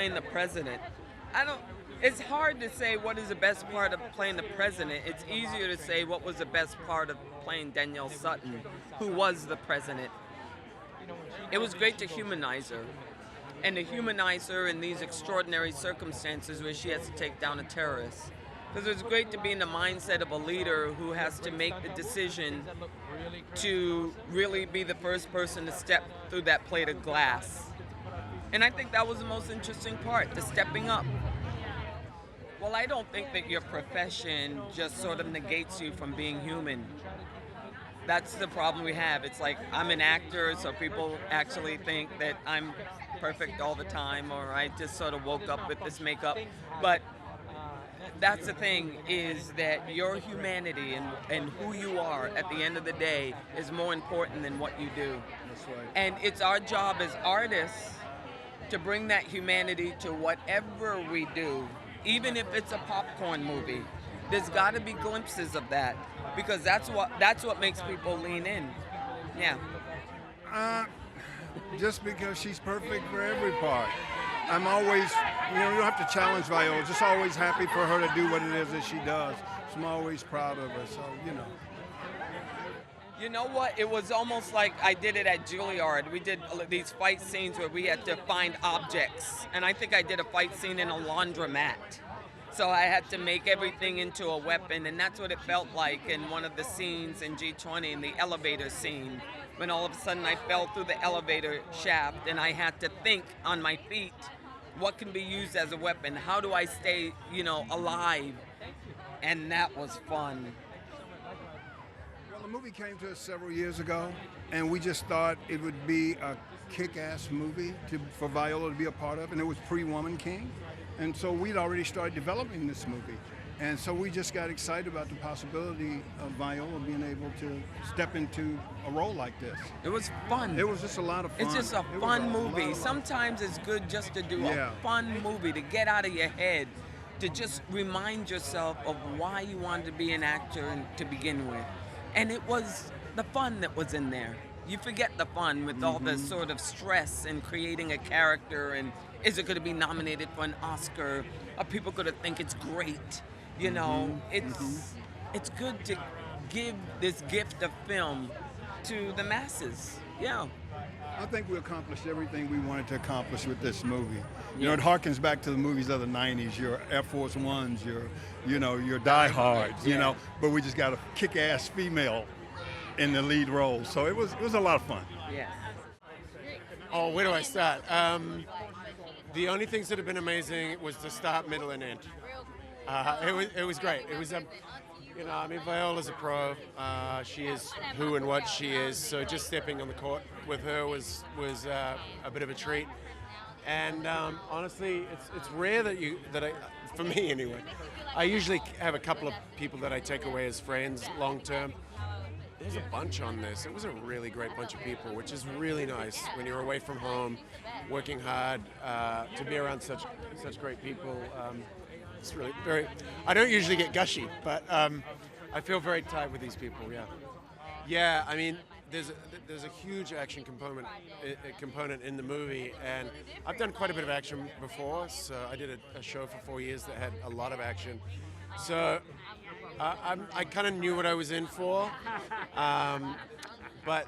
playing the president. I don't. It's hard to say what is the best part of playing the president. It's easier to say what was the best part of playing Danielle Sutton, who was the president. It was great to humanize her, and to humanize her in these extraordinary circumstances where she has to take down a terrorist. Because it's great to be in the mindset of a leader who has to make the decision to really be the first person to step through that plate of glass. And I think that was the most interesting part, the stepping up. Well, I don't think that your profession just sort of negates you from being human. That's the problem we have. It's like I'm an actor, so people actually think that I'm perfect all the time, or I just sort of woke up with this makeup. But that's the thing, is that your humanity and who you are at the end of the day is more important than what you do. That's right. And it's our job as artists to bring that humanity to whatever we do, even if it's a popcorn movie. There's got to be glimpses of that, because that's what makes people lean in. Yeah. Just because she's perfect for every part. I'm always, you don't have to challenge Viola. Just always happy for her to do what it is that she does. So I'm always proud of her. So. You know what? It was almost like I did it at Juilliard. We did these fight scenes where we had to find objects, and I think I did a fight scene in a laundromat. So I had to make everything into a weapon, and that's what it felt like in one of the scenes in G20, in the elevator scene, when all of a sudden I fell through the elevator shaft and I had to think on my feet, what can be used as a weapon? How do I stay, alive? And that was fun. Well, the movie came to us several years ago, and we just thought it would be a kick-ass movie for Viola to be a part of, and it was pre-Woman King. And so we'd already started developing this movie. And so we just got excited about the possibility of Viola being able to step into a role like this. It was fun. It was just a lot of fun. It's just a fun movie. Sometimes it's good just to do a fun movie, to get out of your head, to just remind yourself of why you wanted to be an actor to begin with. And it was the fun that was in there. You forget the fun with all the sort of stress and creating a character, and is it going to be nominated for an Oscar? Are people going to think it's great? It's good to give this gift of film to the masses. Yeah. I think we accomplished everything we wanted to accomplish with this movie. It harkens back to the movies of the '90s. Your Air Force Ones, your Die Hards. But we just got a kick-ass female in the lead role, so it was a lot of fun. Yeah. Oh, where do I start? The only things that have been amazing was the start, middle, and end. It was great. It was Viola's a pro. She is who and what she is. So just stepping on the court with her was a bit of a treat. And honestly, it's rare for me anyway. I usually have a couple of people that I take away as friends long term. There's a bunch on this. It was a really great bunch of people, which is really nice when you're away from home, working hard, to be around such great people. It's really very. I don't usually get gushy, but I feel very tight with these people. Yeah, yeah. I mean, there's a huge action component in the movie, and I've done quite a bit of action before. So I did a show for 4 years that had a lot of action. So I kind of knew what I was in for, but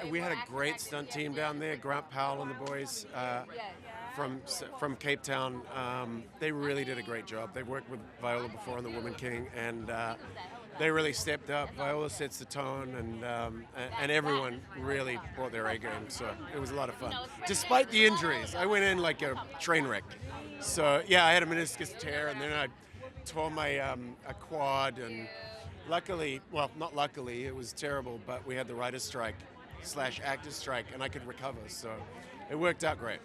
we had a great stunt team down there. Grant Powell and the boys from Cape Town. They really did a great job. They've worked with Viola before on The Woman King, and they really stepped up. Viola sets the tone, and everyone really brought their A game. So it was a lot of fun, despite the injuries. I went in like a train wreck. So yeah, I had a meniscus tear, and then I tore my a quad, and luckily, well, not luckily, it was terrible, but we had the writer's strike / actor's strike, and I could recover, so it worked out great.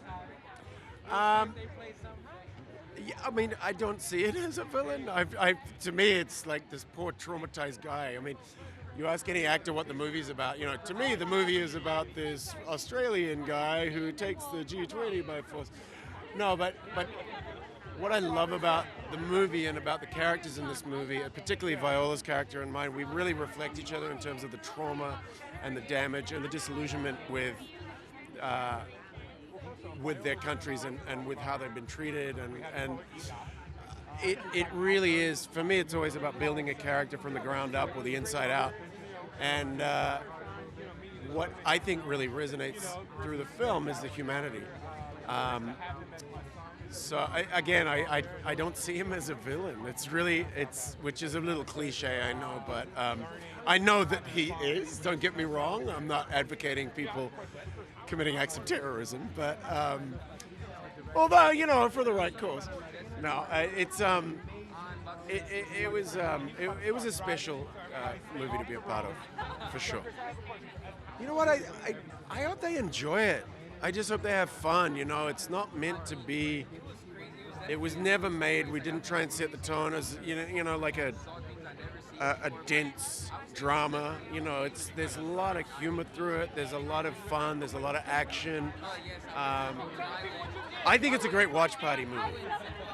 Yeah, I mean, I don't see it as a villain. To me, it's like this poor traumatized guy. I mean, you ask any actor what the movie's about. To me, the movie is about this Australian guy who takes the G20 by force. No, but what I love about the movie and about the characters in this movie, particularly Viola's character and mine, we really reflect each other in terms of the trauma and the damage and the disillusionment with with their countries and with how they've been treated, and it really is, for me, it's always about building a character from the ground up or the inside out. And what I think really resonates through the film is the humanity. So I don't see him as a villain. Which is a little cliche, I know, but I know that he is. Don't get me wrong. I'm not advocating people committing acts of terrorism, but although, you know, for the right cause. No, it was a special movie to be a part of, for sure. You know what? I hope they enjoy it. I just hope they have fun. You know, it's not meant to be. It was never made. We didn't try and set the tone as like a dense drama. You know, there's a lot of humor through it. There's a lot of fun. There's a lot of action. I think it's a great watch party movie.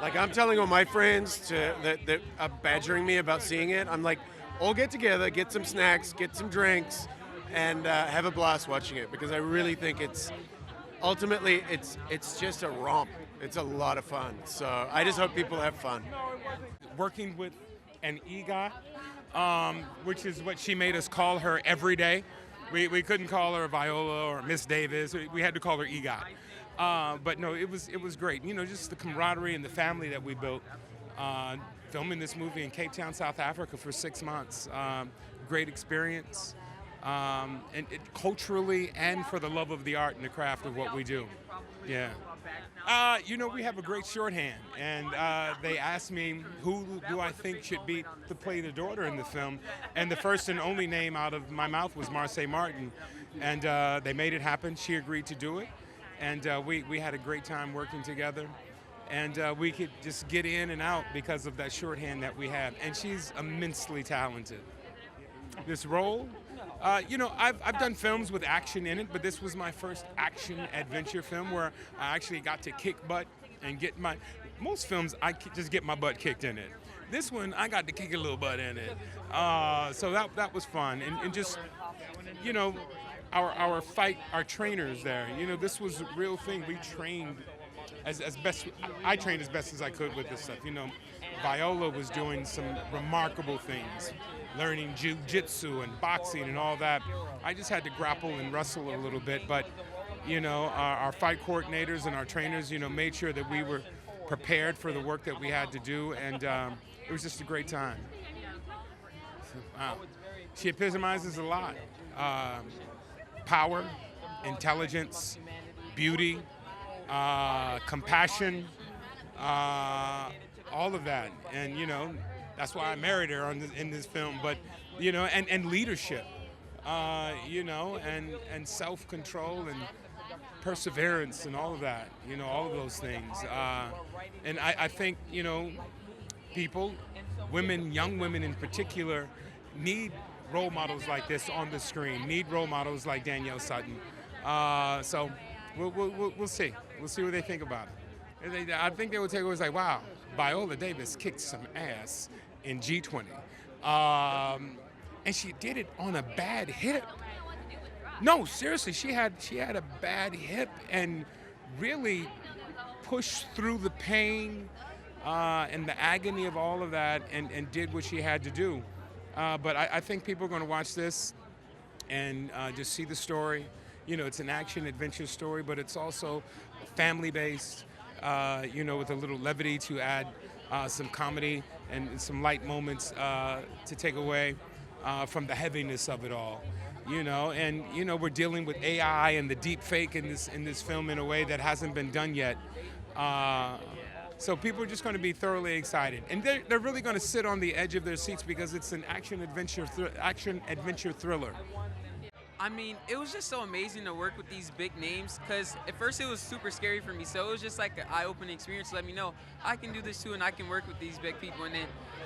Like, I'm telling all my friends that are badgering me about seeing it. I'm like, all get together, get some snacks, get some drinks, and have a blast watching it, because I really think ultimately it's just a romp. It's a lot of fun. So I just hope people have fun. Working with an EGOT, which is what she made us call her every day. We couldn't call her Viola or Miss Davis. We had to call her EGOT. But no, it was great. You know, just the camaraderie and the family that we built. Filming this movie in Cape Town, South Africa for 6 months. Great experience. And culturally and for the love of the art and the craft of what we do. Yeah. You know, we have a great shorthand, and they asked me who do I think should be to play the daughter in the film, and the first and only name out of my mouth was Marsai Martin, and they made it happen. She agreed to do it, and we had a great time working together, and we could just get in and out because of that shorthand that we have, and she's immensely talented. This role, you know, I've done films with action in it, but this was my first action adventure film where I actually got to kick butt and most films I just get my butt kicked in it. This one, I got to kick a little butt in it. So that was fun. And just, you know, our trainers there, you know, this was a real thing. We trained I trained as best as I could with this stuff. You know, Viola was doing some remarkable things, learning jiu-jitsu and boxing and all that. I just had to grapple and wrestle a little bit, but, you know, our fight coordinators and our trainers, you know, made sure that we were prepared for the work that we had to do, and it was just a great time. Wow. She epitomizes a lot. Power, intelligence, beauty, compassion, all of that. And, you know, that's why I married her in this film. But, you know, and leadership, you know, and self-control and perseverance and all of that, you know, all of those things. And I think, you know, people, women, young women in particular, need role models like this on the screen, need role models like Danielle Sutton. So we'll see. We'll see what they think about it. I think they will take it as like, wow, Viola Davis kicked some ass in G20. And she did it on a bad hip. No, seriously, she had a bad hip and really pushed through the pain and the agony of all of that and did what she had to do. But I think people are going to watch this and just see the story. You know, it's an action-adventure story, but it's also family-based, you know, with a little levity to add some comedy and some light moments to take away from the heaviness of it all. You know, and, you know, we're dealing with AI and the deep fake in this film in a way that hasn't been done yet. So people are just going to be thoroughly excited. And they're really going to sit on the edge of their seats because it's an action-adventure thriller. I mean, it was just so amazing to work with these big names, because at first it was super scary for me, so it was just like an eye-opening experience to let me know I can do this too and I can work with these big people. And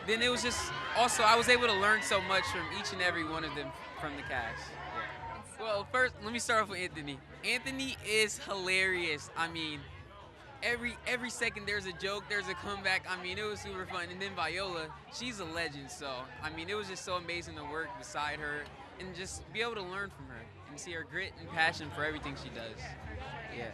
then it was just, also I was able to learn so much from each and every one of them from the cast. Yeah. Well, first, let me start off with Anthony. Anthony is hilarious. I mean, every second there's a joke, there's a comeback. I mean, it was super fun. And then Viola, she's a legend, so I mean, it was just so amazing to work beside her and just be able to learn from her and see her grit and passion for everything she does. Yeah.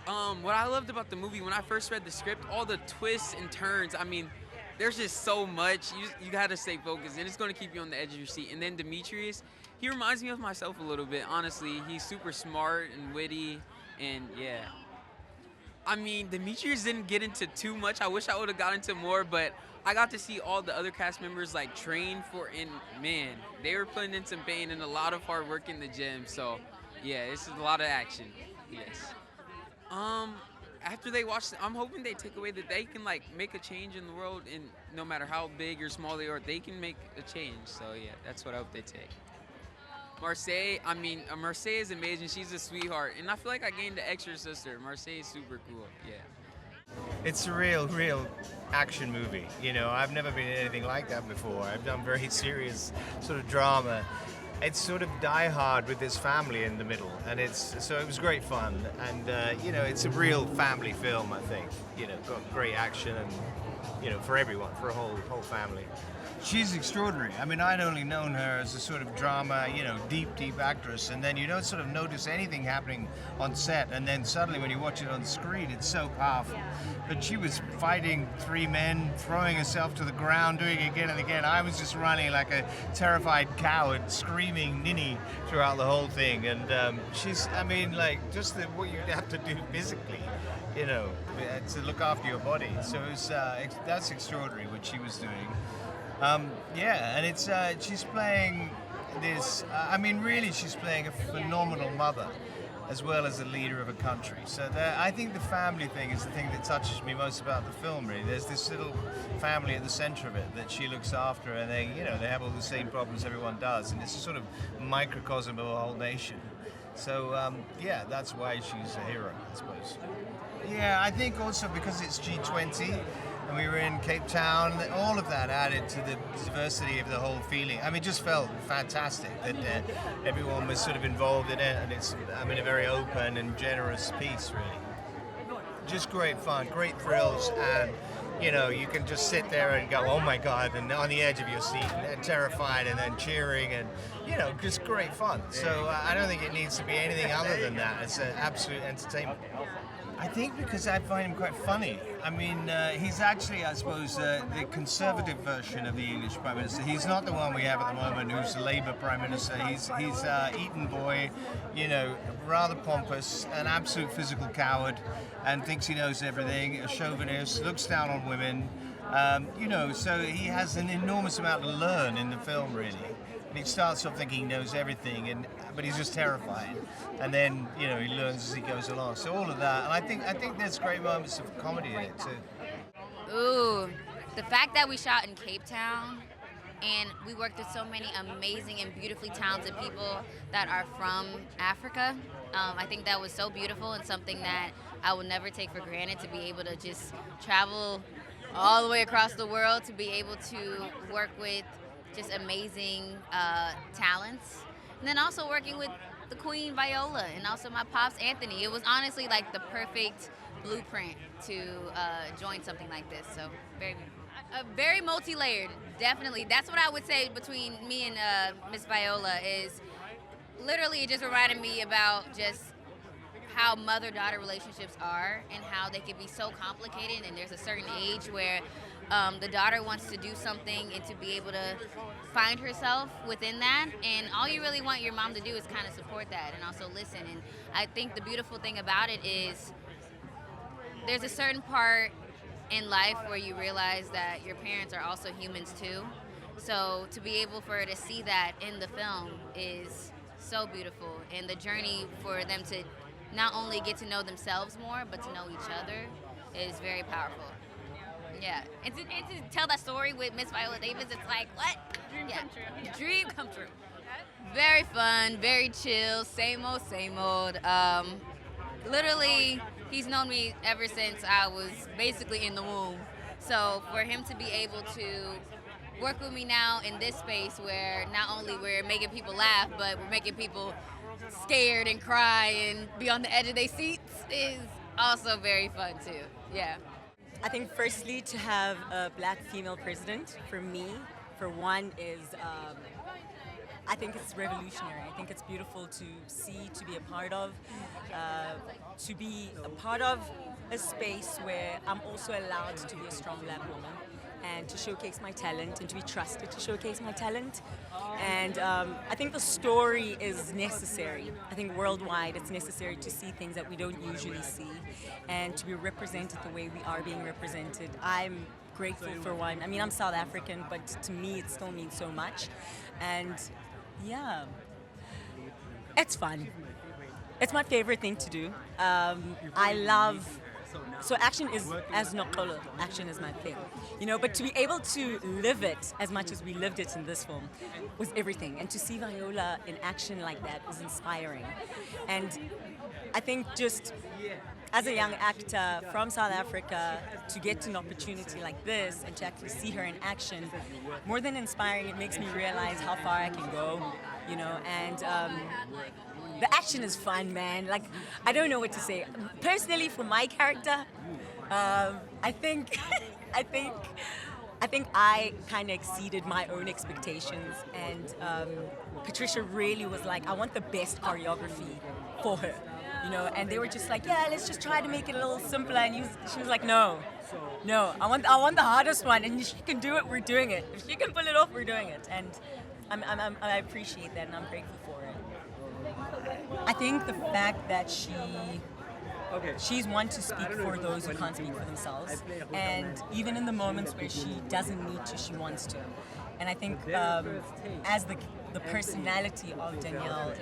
What I loved about the movie when I first read the script, all the twists and turns. I mean, there's just so much. You gotta stay focused, and it's gonna keep you on the edge of your seat. And then Demetrius, he reminds me of myself a little bit. Honestly, he's super smart and witty, and yeah. I mean, Demetrius didn't get into too much. I wish I would have got into more, but I got to see all the other cast members like train for, and man, they were putting in some pain and a lot of hard work in the gym. So, yeah, this is a lot of action. Yes. After they watch, I'm hoping they take away that they can like make a change in the world, and no matter how big or small they are, they can make a change. So yeah, that's what I hope they take. Marseille, I mean, Marseille is amazing. She's a sweetheart, and I feel like I gained an extra sister. Marseille is super cool. Yeah. It's a real action movie. You know, I've never been in anything like that before. I've done very serious sort of drama. It's sort of Die Hard with this family in the middle, and it was great fun. And you know, it's a real family film. I think, you know, got great action, and you know, for everyone, for a whole family. She's extraordinary. I mean, I'd only known her as a sort of drama, you know, deep actress, and then you don't sort of notice anything happening on set, and then suddenly when you watch it on screen, it's so powerful. But she was fighting 3 men, throwing herself to the ground, doing it again and again. I was just running like a terrified coward, screaming "Ninny" throughout the whole thing. And she's, I mean, like, just what you have to do physically, you know, to look after your body. So that's extraordinary what she was doing. Yeah, and it's she's playing this. I mean, really, she's playing a phenomenal mother, as well as a leader of a country. So I think the family thing is the thing that touches me most about the film. Really, there's this little family at the center of it that she looks after, and they have all the same problems everyone does, and it's a sort of microcosm of a whole nation. So yeah, that's why she's a hero, I suppose. Yeah, I think also because it's G20. And we were in Cape Town, all of that added to the diversity of the whole feeling. I mean, it just felt fantastic that everyone was sort of involved in it, and it's, I mean, a very open and generous piece, really. Just great fun, great thrills, and, you know, you can just sit there and go, oh my God, and on the edge of your seat, and terrified, and then cheering, and, you know, just great fun. So I don't think it needs to be anything other than that. It's an absolute entertainment. I think because I find him quite funny. I mean, he's actually, I suppose, the conservative version of the English Prime Minister. He's not the one we have at the moment who's the Labour Prime Minister. He's Eton boy, you know, rather pompous, an absolute physical coward, and thinks he knows everything, a chauvinist, looks down on women. You know, so he has an enormous amount to learn in the film, really. And he starts off thinking he knows everything, but he's just terrified. And then, you know, he learns as he goes along. So all of that, and I think there's great moments of comedy in it too. Ooh, the fact that we shot in Cape Town and we worked with so many amazing and beautifully talented people that are from Africa, I think that was so beautiful and something that I will never take for granted, to be able to just travel all the way across the world, to be able to work with just amazing talents. And then also working with the Queen Viola and also my pops Anthony. It was honestly like the perfect blueprint to join something like this. So very multi-layered, definitely. That's what I would say between me and Miss Viola is literally it just reminded me about just how mother-daughter relationships are and how they can be so complicated, and there's a certain age where the daughter wants to do something and to be able to find herself within that, and all you really want your mom to do is kind of support that and also listen. And I think the beautiful thing about it is there's a certain part in life where you realize that your parents are also humans too. So to be able for her to see that in the film is so beautiful, and the journey for them to not only get to know themselves more, but to know each other is very powerful. Yeah, and to tell that story with Miss Viola Davis, it's like, what? Dream come true. Dream come true. Very fun, very chill, same old. Literally, he's known me ever since I was basically in the womb. So for him to be able to work with me now in this space where not only we're making people laugh, but we're making people scared and cry and be on the edge of their seats is also very fun too. Yeah. I think firstly to have a black female president for me, for one, is I think it's revolutionary. I think it's beautiful to see, to be a part of, a space where I'm also allowed to be a strong Black woman and to showcase my talent and to be trusted to showcase my talent. And I think the story is necessary. I think worldwide it's necessary to see things that we don't usually see and to be represented the way we are being represented. I'm grateful for one. I mean, I'm South African, but to me it still means so much. And yeah, it's fun. It's my favorite thing to do. I love, so action is, as Nokolo, action is my thing. You know, but to be able to live it as much as we lived it in this film was everything. And to see Viola in action like that was inspiring. And I think just as a young actor from South Africa, to get an opportunity like this and to actually see her in action, more than inspiring, it makes me realize how far I can go, you know, and the action is fun, man. Like, I don't know what to say. Personally, for my character, I think I kind of exceeded my own expectations, and Patricia really was like, I want the best choreography for her, you know, and they were just like, yeah, let's just try to make it a little simpler, and she was like, no, I want the hardest one, and if she can do it, we're doing it. If she can pull it off, we're doing it, and I appreciate that, and I'm grateful for it. I think the fact that she's one to speak for those who can't speak for themselves, and even in the moments where she doesn't need to, she wants to. And I think as the personality of Danielle,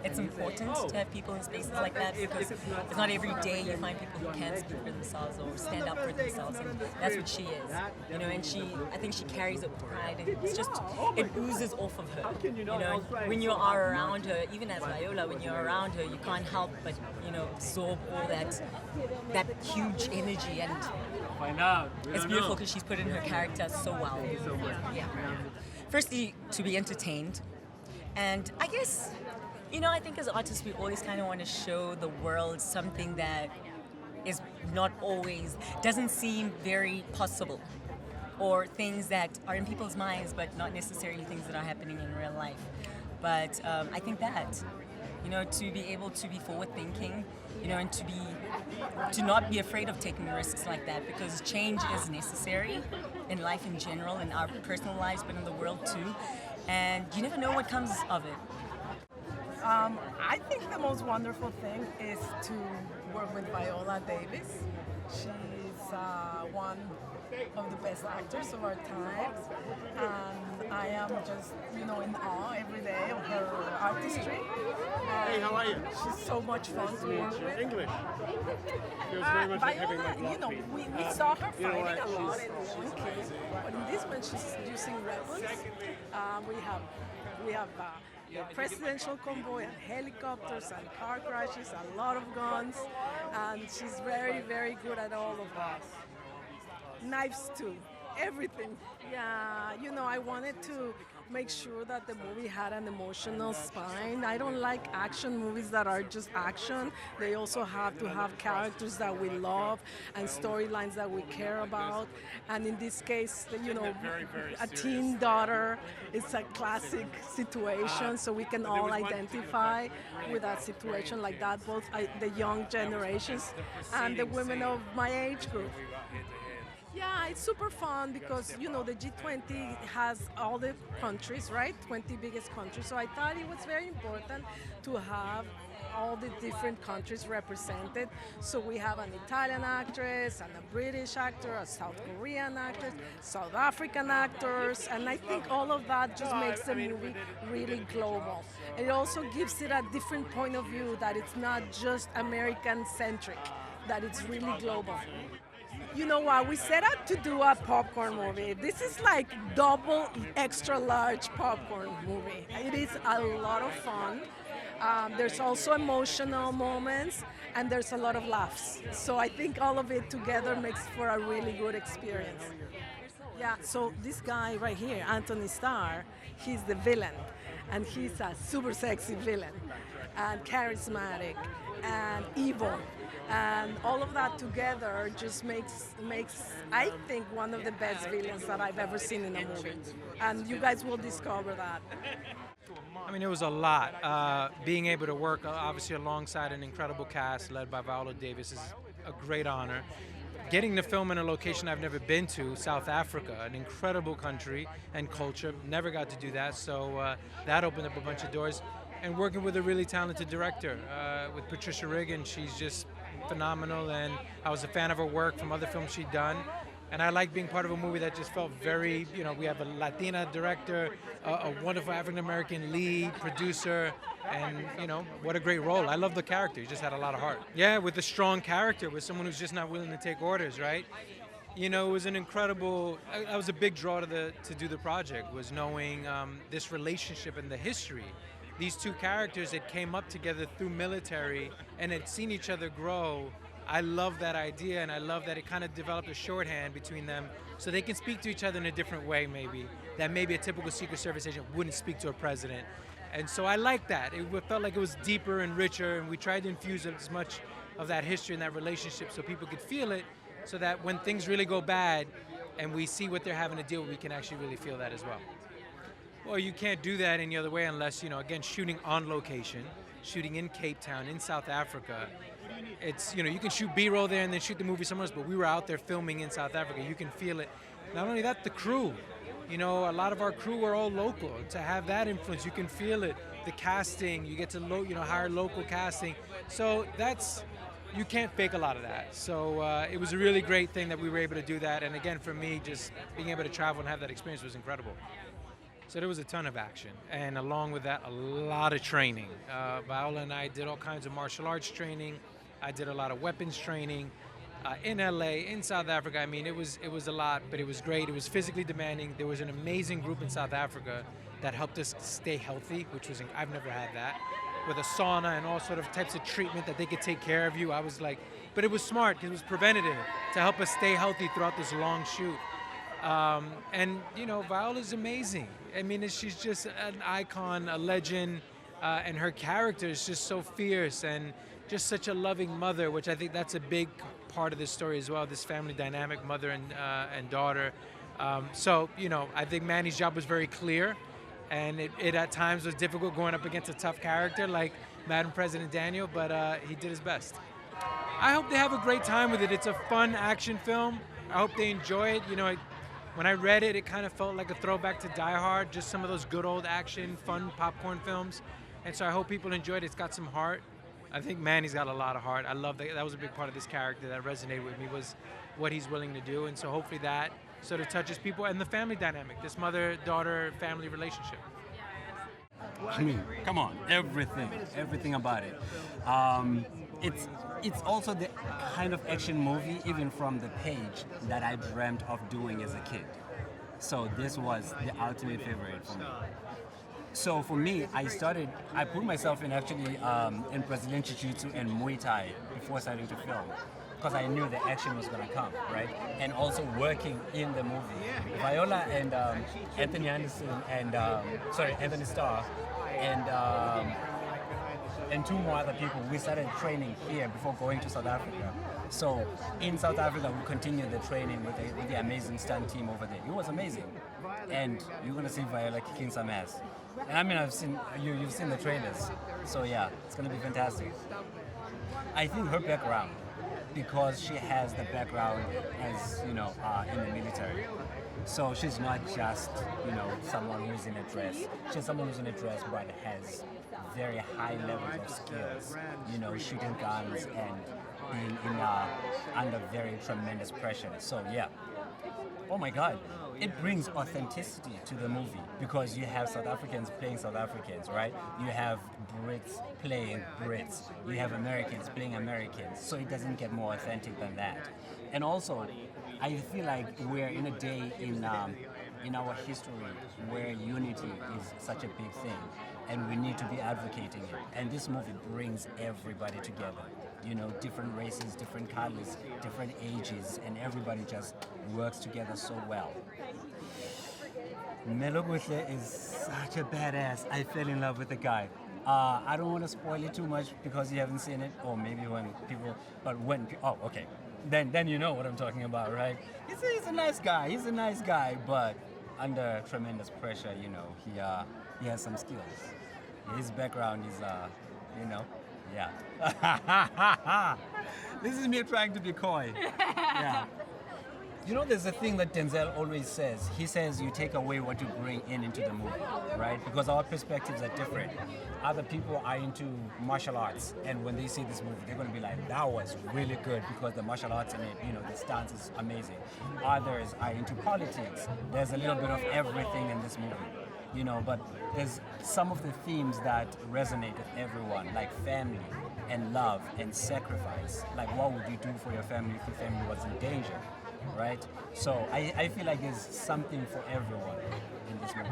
it's important to have people in spaces like that, because it's not every day you find people who can speak for themselves or stand up for themselves, and that's what she is, you know. And I think she carries it with pride, and it oozes off of her, you know. When you are around her, even as Viola, when you're around her, you can't help but, you know, absorb all that huge energy, and it's beautiful because she's put in her character so well. Yeah. Firstly, to be entertained. And I guess, you know, I think as artists we always kind of want to show the world something that is not always, doesn't seem very possible, or things that are in people's minds but not necessarily things that are happening in real life. But I think that, you know, to be able to be forward thinking, you know, and to not be afraid of taking risks like that, because change is necessary in life in general, in our personal lives, but in the world too. And you never know what comes of it. I think the most wonderful thing is to work with Viola Davis. She's one of the best actors of our time, and I am just, you know, in awe every day of her artistry. Hey, how are you? She's so much fun to work with. English. Feels very much like having Viola, my you know, we saw her fighting a lot in One King, but in this one she's using weapons. We have the presidential convoy and helicopters and car crashes, a lot of guns, and she's very, very good at all of that. Knives too, everything. Yeah, you know, I wanted to make sure that the movie had an emotional spine. I don't like action movies that are just action. They also have to have characters that we love and storylines that we care about. And in this case, you know, a teen daughter, it's a classic situation, so we can all identify with a situation like that, both the young generations and the women of my age group. Yeah, it's super fun because, you know, the G20 has all the countries, right? 20 biggest countries. So I thought it was very important to have all the different countries represented. So we have an Italian actress and a British actor, a South Korean actress, South African actors, and I think all of that just makes the movie really global. It also gives it a different point of view, that it's not just American-centric, that it's really global. You know what, we set out to do a popcorn movie. This is like double extra large popcorn movie. It is a lot of fun. There's also emotional moments, and there's a lot of laughs. So I think all of it together makes for a really good experience. Yeah, so this guy right here, Anthony Starr, he's the villain, and he's a super sexy villain, and charismatic, and evil. And all of that together just makes I think one of the best villains that I've ever seen in a movie. And you guys will discover that. I mean, it was a lot. Being able to work, obviously, alongside an incredible cast led by Viola Davis is a great honor. Getting to film in a location I've never been to, South Africa, an incredible country and culture. Never got to do that, so that opened up a bunch of doors. And working with a really talented director, with Patricia Riggin, she's just phenomenal, and I was a fan of her work from other films she'd done. And I like being part of a movie that just felt very, we have a Latina director, a wonderful African-American lead, producer, and, what a great role. I love the character. He just had a lot of heart. Yeah, with a strong character, with someone who's just not willing to take orders, right? It was an incredible, that was a big draw to do the project, was knowing this relationship and the history. These two characters that came up together through military and had seen each other grow. I love that idea, and I love that it kind of developed a shorthand between them so they can speak to each other in a different way, maybe, that maybe a typical Secret Service agent wouldn't speak to a president. And so I like that. It felt like it was deeper and richer, and we tried to infuse as much of that history and that relationship so people could feel it, so that when things really go bad and we see what they're having to deal with, we can actually really feel that as well. Well, you can't do that any other way unless, again, shooting on location, shooting in Cape Town, in South Africa. It's, you can shoot B-roll there and then shoot the movie somewhere else, but we were out there filming in South Africa. You can feel it. Not only that, the crew. A lot of our crew were all local. To have that influence, you can feel it. The casting, you get to hire local casting. So you can't fake a lot of that. So it was a really great thing that we were able to do that. And again, for me, just being able to travel and have that experience was incredible. So there was a ton of action, and along with that, a lot of training. Viola and I did all kinds of martial arts training. I did a lot of weapons training in LA, in South Africa. I mean, it was a lot, but it was great. It was physically demanding. There was an amazing group in South Africa that helped us stay healthy, which was, I've never had that, with a sauna and all sort of types of treatment that they could take care of you. I was like, but it was smart because it was preventative to help us stay healthy throughout this long shoot. And Viola's amazing. I mean, she's just an icon, a legend, and her character is just so fierce and just such a loving mother, which I think that's a big part of this story as well, this family dynamic, mother and daughter. So, I think Manny's job was very clear, and it at times was difficult going up against a tough character like Madam President Daniel, but he did his best. I hope they have a great time with it. It's a fun action film. I hope they enjoy it. When I read it, it kind of felt like a throwback to Die Hard, just some of those good old action, fun popcorn films. And so I hope people enjoy it. It's got some heart. I think Manny's got a lot of heart. I love that. That was a big part of this character that resonated with me, was what he's willing to do. And so hopefully that sort of touches people, and the family dynamic, this mother-daughter family relationship. I mean, come on, everything about it. It's also the kind of action movie, even from the page, that I dreamt of doing as a kid. So this was the ultimate favorite for me. So for me, I put myself in actually in Brazilian Jiu-Jitsu and Muay Thai before starting to film, because I knew the action was going to come, right? And also working in the movie. Viola and Anthony Anderson and, Anthony Starr and two more other people, we started training here before going to South Africa. So in South Africa, we continued the training with the amazing stunt team over there. It was amazing. And you're going to see Viola kicking some ass. And I mean, you've seen the trailers. So yeah, it's going to be fantastic. I think her background, because she has the background as, in the military. So she's not just, someone who's in a dress. She's someone who's in a dress but has very high levels of skills, shooting guns and being under very tremendous pressure. So yeah, oh my God, it brings authenticity to the movie because you have South Africans playing South Africans, right? You have Brits playing Brits. You have Americans playing Americans. So it doesn't get more authentic than that. And also, I feel like we're in a day in our history where unity is such a big thing, and we need to be advocating it. And this movie brings everybody together. Different races, different colors, different ages, and everybody just works together so well. Melogwethe is such a badass. I fell in love with the guy. I don't want to spoil it too much because you haven't seen it, or maybe okay. Then you know what I'm talking about, right? He's a nice guy. He's a nice guy, but under tremendous pressure, he has some skills. His background is, yeah. This is me trying to be coy. Yeah. You know, there's a thing that Denzel always says. He says you take away what you bring into the movie, right? Because our perspectives are different. Other people are into martial arts, and when they see this movie, they're going to be like, that was really good because the martial arts in it, the stance is amazing. Others are into politics. There's a little bit of everything in this movie, but there's some of the themes that resonate with everyone, like family and love and sacrifice. Like, what would you do for your family if your family was in danger? Right? So I feel like there's something for everyone in this movie.